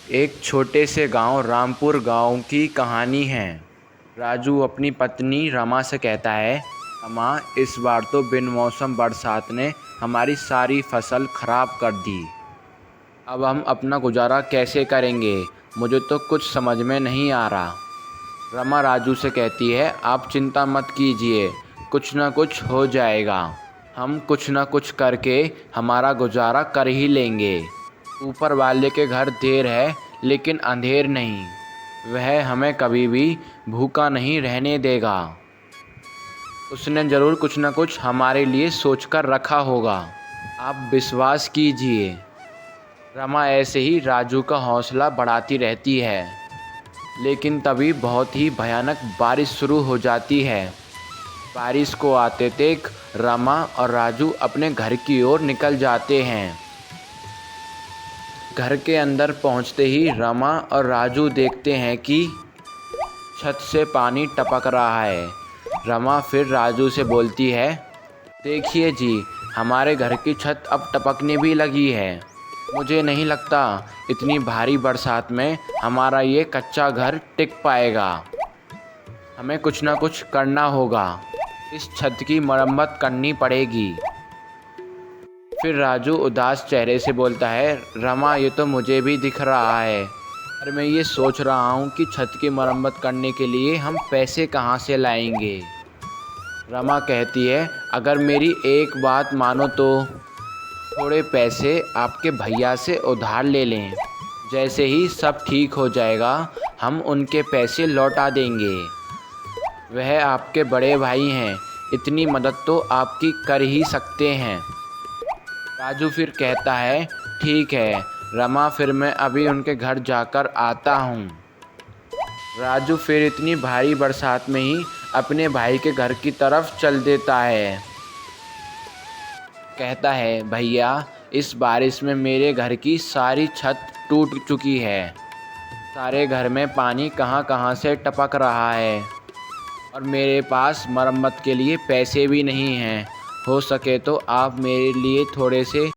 एक छोटे से गांव रामपुर गांव की कहानी है। राजू अपनी पत्नी रमा से कहता है, रमा, इस बार तो बिन मौसम बरसात ने हमारी सारी फसल खराब कर दी। अब हम अपना गुजारा कैसे करेंगे? मुझे तो कुछ समझ में नहीं आ रहा। रमा राजू से कहती है, आप चिंता मत कीजिए, कुछ ना कुछ हो जाएगा। हम कुछ ना कुछ करके हमारा गुजारा कर ही लेंगे। ऊपर वाले के घर देर है लेकिन अंधेर नहीं। वह हमें कभी भी भूखा नहीं रहने देगा। उसने ज़रूर कुछ न कुछ हमारे लिए सोचकर रखा होगा। आप विश्वास कीजिए। रमा ऐसे ही राजू का हौसला बढ़ाती रहती है। लेकिन तभी बहुत ही भयानक बारिश शुरू हो जाती है। बारिश को आते देख रमा और राजू अपने घर की ओर निकल जाते हैं। घर के अंदर पहुंचते ही रमा और राजू देखते हैं कि छत से पानी टपक रहा है। रमा फिर राजू से बोलती है, देखिए जी, हमारे घर की छत अब टपकने भी लगी है। मुझे नहीं लगता इतनी भारी बरसात में हमारा ये कच्चा घर टिक पाएगा। हमें कुछ ना कुछ करना होगा। इस छत की मरम्मत करनी पड़ेगी। फिर राजू उदास चेहरे से बोलता है, रमा, ये तो मुझे भी दिख रहा है, पर मैं ये सोच रहा हूँ कि छत की मरम्मत करने के लिए हम पैसे कहाँ से लाएंगे। रमा कहती है, अगर मेरी एक बात मानो तो थोड़े पैसे आपके भैया से उधार ले लें। जैसे ही सब ठीक हो जाएगा हम उनके पैसे लौटा देंगे। वह आपके बड़े भाई हैं, इतनी मदद तो आपकी कर ही सकते हैं। राजू फिर कहता है, ठीक है रमा, फिर मैं अभी उनके घर जाकर आता हूँ। राजू फिर इतनी भारी बरसात में ही अपने भाई के घर की तरफ चल देता है। कहता है, भैया, इस बारिश में मेरे घर की सारी छत टूट चुकी है। सारे घर में पानी कहाँ कहाँ से टपक रहा है और मेरे पास मरम्मत के लिए पैसे भी नहीं हैं। हो सके तो आप मेरे लिए थोड़े से